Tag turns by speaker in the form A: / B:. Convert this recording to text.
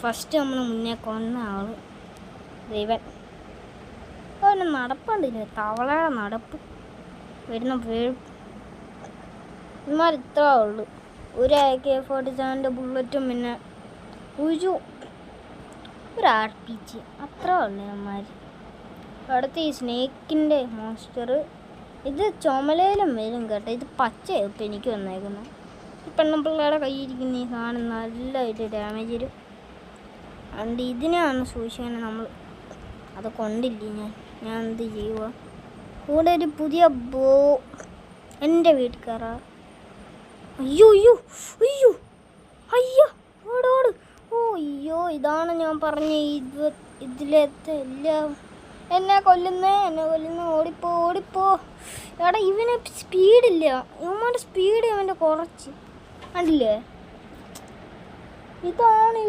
A: First നമ്മൾ മുന്നേ കൊന്ന ആള് ദൈവൻ. അവന് നടപ്പുണ്ടില്ലേ, തവളയുടെ നടപ്പ് വരുന്ന ഇമാർ ഇത്ര ഉള്ളു. ഒരു AK-47 ബുള്ളറ്റും പിന്നെ ഒരു RPG അത്ര ഉള്ളു അമ്മമാർ. അടുത്ത് ഈ സ്നേക്കിൻ്റെ മോൺസ്റ്റർ. ഇത് ചുമലയിലും വരും കേട്ടോ. ഇത് പച്ചയാണ് ഇപ്പം എനിക്ക് വന്നേക്കുന്നത്. ഈ പെണ്ണുപിള്ളയുടെ കയ്യിരിക്കുന്ന ഈ സാധനം നല്ലതായിട്ട് ഡാമേജ് വരും. അതുകൊണ്ട് ഇതിനെയാണ് സൂക്ഷിക്കുന്നത് നമ്മൾ. അത് കൊണ്ടില്ലേ ഞാൻ എന്ത് ചെയ്യുക. കൂടെ ഒരു പുതിയ എൻ്റെ വീട്ടിൽ കയറാ. അയ്യോ അയ്യോ അയ്യോ അയ്യോ ഓടോട്. ഓ അയ്യോ, ഇതാണ് ഞാൻ പറഞ്ഞ ഇതിലത്തെ എല്ലാം എന്നെ കൊല്ലുന്നേ. ഓടിപ്പോ. എടാ ഇവന് സ്പീഡില്ല. ഇവന്മാരുടെ സ്പീഡ് അവൻ്റെ കുറച്ച് കണ്ടില്ലേ. ഇതാണ്